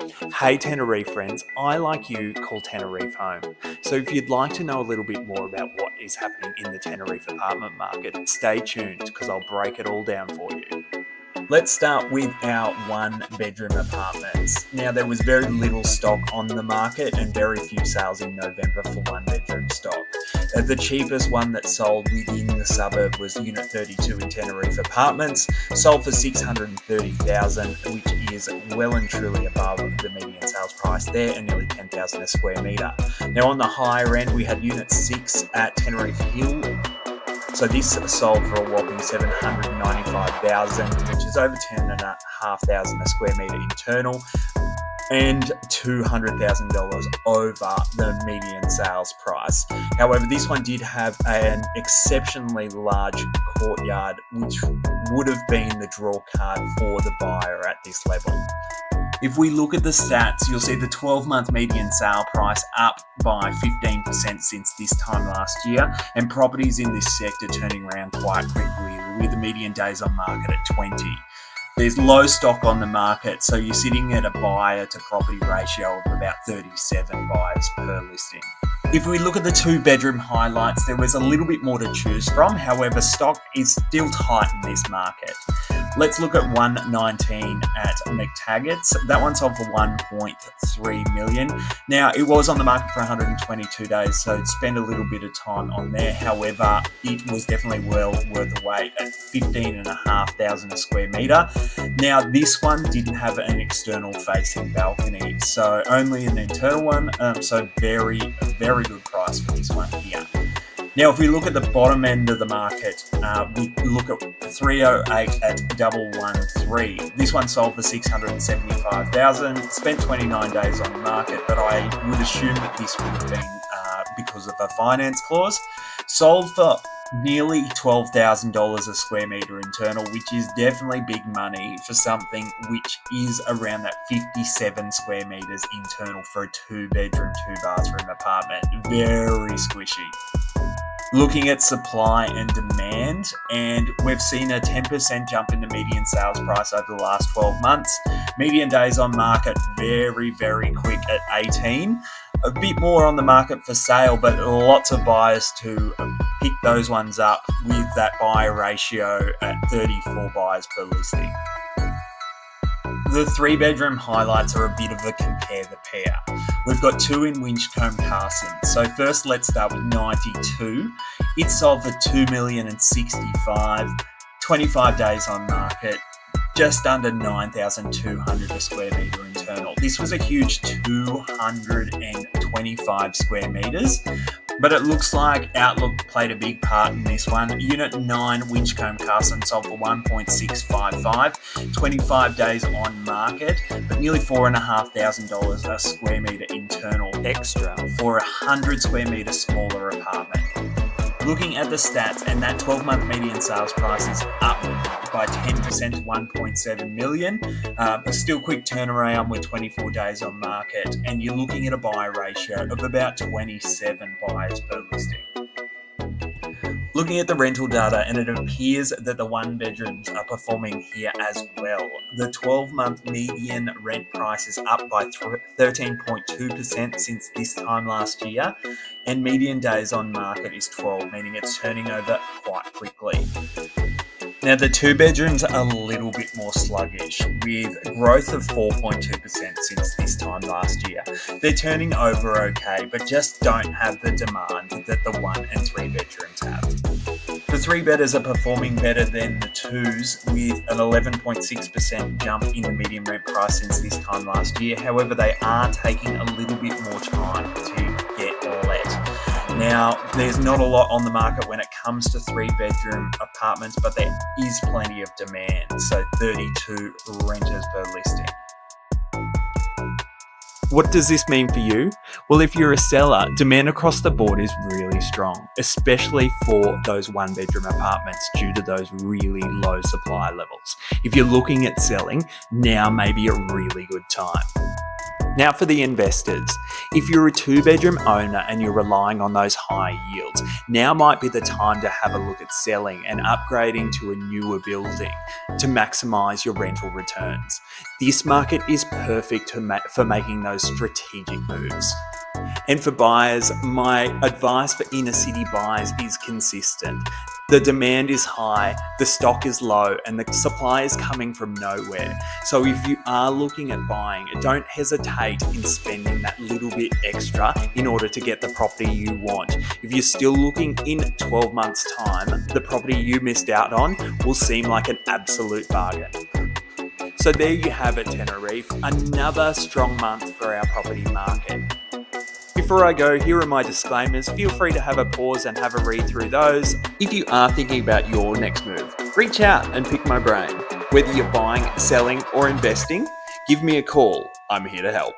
Hey Teneriffe friends, I like you call Teneriffe home. So if you'd like to know a little bit more about what is happening in the Teneriffe apartment market, stay tuned because I'll break it all down for you. Let's start with our one bedroom apartments. Now there was very little stock on the market and very few sales in November for one bedroom stock. The cheapest one that sold within the suburb was Unit 32 in Teneriffe Apartments, sold for $630,000, which is well and truly above the median sales price there and nearly $10,000 a square metre. Now on the higher end we had Unit 6 at Teneriffe Hill. So this sold for a whopping $795,000, which is over $10,500 a square metre internal, and $200,000 over the median sales price. However, this one did have an exceptionally large courtyard, which would have been the draw card for the buyer at this level. If we look at the stats, you'll see the 12-month median sale price up by 15% since this time last year, and properties in this sector turning around quite quickly, with the median days on market at 20. There's low stock on the market, so you're sitting at a buyer to property ratio of about 37 buyers per listing. If we look at the two bedroom highlights, there was a little bit more to choose from. However, stock is still tight in this market. Let's look at 119 at McTaggart's. That one sold for $1.3 million. Now, it was on the market for 122 days, so spend a little bit of time on there. However, it was definitely well worth the wait at $15,500 a square metre. Now, this one didn't have an external facing balcony, so only an internal one, so very good price for this one here. Now, if we look at the bottom end of the market, we look at 308 at 113. This one sold for $675,000, spent 29 days on the market, but I would assume that this would have been because of a finance clause. Sold for nearly $12,000 a square metre internal, which is definitely big money for something which is around that 57 square metres internal for a 2-bedroom, 2-bathroom apartment. Very squishy. Looking at supply and demand, and we've seen a 10% jump in the median sales price over the last 12 months. Median days on market very quick at 18. A bit more on the market for sale, but lots of buyers to pick those ones up with that buyer ratio at 34 buyers per listing. The 3-bedroom highlights are a bit of a compare the pair. We've got 2 in Winchcombe Carson. So first let's start with 92. It sold for $2,065,000, 25 days on market, just under 9,200 a square metre internal. This was a huge 225 square metres, but it looks like Outlook played a big part in this one. Unit 9 Winchcombe Carson sold for $1.655, 25 days on market, but nearly $4,500 a square metre internal extra for a 100 square metre smaller apartment. Looking at the stats, and that 12-month median sales price is up by 10% to $1.7 million. A still quick turnaround with 24 days on market, and you're looking at a buy ratio of about 27 buyers per listing. Looking at the rental data, and it appears that the 1-bedrooms are performing here as well. The 12-month median rent price is up by 13.2% since this time last year, and median days on market is 12, meaning it's turning over quite quickly. Now, the 2-bedrooms are a little bit more sluggish, with growth of 4.2% since this time last year. They're turning over okay, but just don't have the demand that the 1 and 3 bedrooms have. The 3-bedders are performing better than the 2s, with an 11.6% jump in the median rent price since this time last year. However, they are taking a little bit more time to get let. Now, there's not a lot on the market when it comes to 3-bedroom apartments, but there is plenty of demand, so 32 renters per listing. What does this mean for you? Well, if you're a seller, demand across the board is really strong, especially for those 1-bedroom apartments due to those really low supply levels. If you're looking at selling, now may be a really good time. Now for the investors. If you're a 2-bedroom owner and you're relying on those high yields, now might be the time to have a look at selling and upgrading to a newer building to maximize your rental returns. This market is perfect for making those strategic moves. And for buyers, my advice for inner city buyers is consistent. The demand is high, the stock is low, and the supply is coming from nowhere. So if you are looking at buying, don't hesitate in spending that little bit extra in order to get the property you want. If you're still looking in 12 months' time, the property you missed out on will seem like an absolute bargain. So there you have it, Teneriffe, another strong month for our property market. Before I go, here are my disclaimers. Feel free to have a pause and have a read through those. If you are thinking about your next move, reach out and pick my brain. Whether you're buying, selling, or investing, give me a call. I'm here to help.